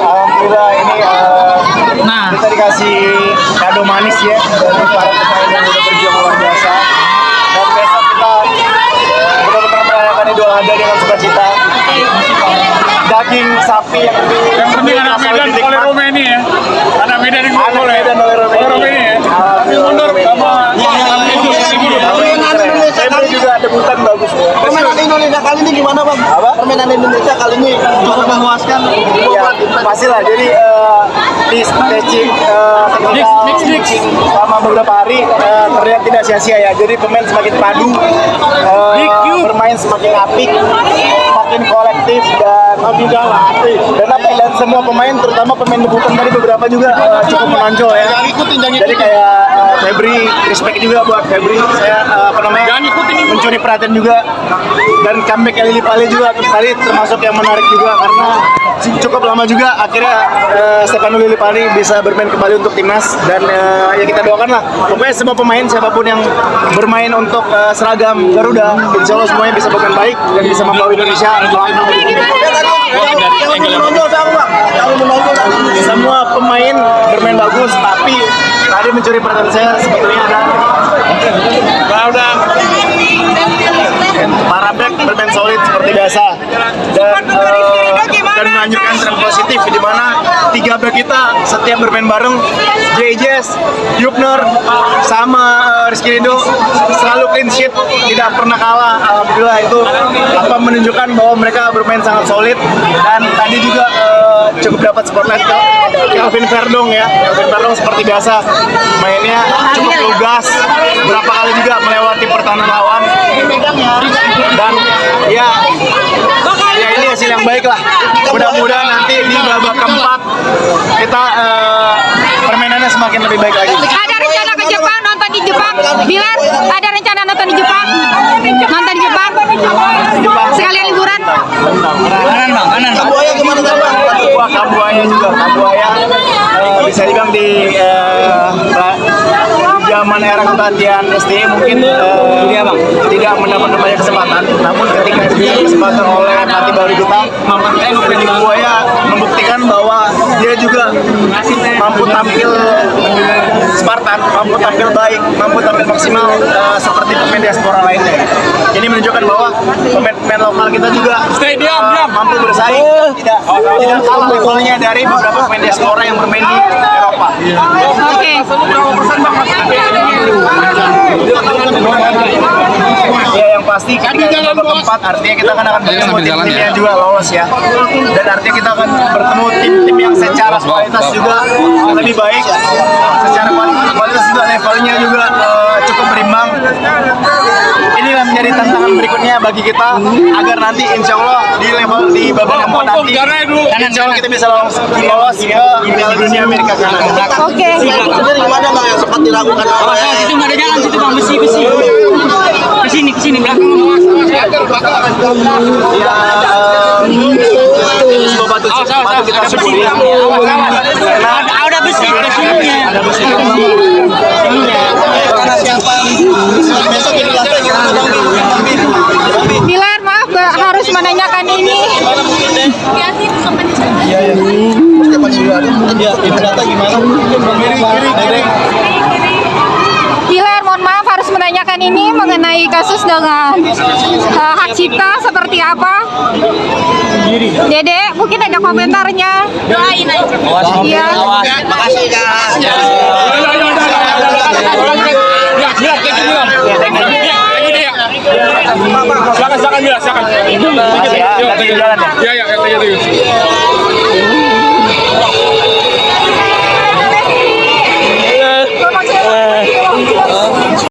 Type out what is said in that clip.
Alhamdulillah ini kita dikasih kado manis ya dari para pemain yang sudah berjuang luar biasa. Dan besok kita benar-benar merayakan Idul Adha dengan sukacita. Daging sapi yang anak Medan oleh Romeni ya. Anak Medan yang oleh Romeni ya. Mundur sama saya juga debutan bagus ya. Permainan Indonesia kali ini gimana bang? Apa? Permainan Indonesia kali ini cukup memuaskan. Iya, pastilah. Jadi di stretching selama beberapa hari terlihat tidak sia-sia ya. Jadi pemain semakin padu, bermain semakin apik, semakin kolektif dan dan semua pemain, terutama pemain debutan tadi beberapa juga cukup menonjol ya. Jadi kayak Febri, respect juga buat Febri. Saya mencuri perhatian juga, dan comeback Lili Pali juga tadi termasuk yang menarik juga karena cukup lama juga akhirnya Stefano Lili Pali bisa bermain kembali untuk timnas. Dan ya kita doakan lah pokoknya semua pemain siapapun yang bermain untuk seragam Garuda, insya Allah semuanya bisa bermain baik dan bisa membawa Indonesia. Semua pemain bermain bagus, tapi tadi mencuri perhatian saya sebetulnya ada para back bermain solid seperti biasa dan melanjutkan tren positif di mana tiga back kita setiap bermain bareng, JJS, Yupner sama Rizky Rido selalu clean sheet, tidak pernah kalah. Alhamdulillah itu menunjukkan bahwa mereka bermain sangat solid. Dan tadi juga cukup dapat spotlight ke Calvin Verdong ya. Calvin Verdong seperti biasa mainnya cukup lugas, berapa kali juga melewati pertahanan lawan, dan ya ini hasil yang baik lah. Mudah-mudahan nanti di babak keempat kita permainannya semakin lebih baik lagi. Ada rencana ke Jepang, nonton di Jepang? Bilar, ada rencana nonton di Jepang? Nonton di Jepang? Sekalian liburan? Kanan. Kambuaya gimana bang? Kambuaya juga. Kambuaya bisa dibilang di zaman era kepelatihan SDE mungkin tidak mendapat banyak kesempatan. Namun ketika diberikan kesempatan oleh pelatih baru kita, Kambuaya membuktikan bahwa dia juga mampu tampil Spartan, mampu tampil baik, mampu tampil maksimal seperti pemain diaspora lainnya. Ini menunjukkan bahwa pemain lokal kita juga mampu bersaing, tidak kalah levelnya dari beberapa pemain diaspora yang bermain di Eropa. Oke. Ya yang pasti ketika babak keempat artinya kita akan bertemu tim-tim yang juga lolos ya. Dan artinya kita akan bertemu tim-tim yang secara kualitas juga lebih baik, secara kualitas juga levelnya juga cukup berimbang. Inilah menjadi tantangan berikutnya bagi kita agar nanti insya Allah di babak keempat nanti insya Allah kita bisa lolos ke Piala Dunia Amerika Selatan. Oke. Sendiri gimana bang yang sempat dilakukan oleh? Situ nggak ada jalan, situ bang besi. Kesini belakang. Batu kita sebuli. Ada besi kesininya. Ada besi. Karena siapa? Besok ini lantai gimana bang? Bilar, maaf harus menanyakan ini. Bilar, mohon maaf harus menanyakan ini mengenai kasus dengan hak cipta seperti apa? Dede, mungkin ada komentarnya. Doain aja. Iya. Makasih Kak. Silakan Mila, silakan. Makasih ya, hati-hati di jalan ya. Iya, thank you.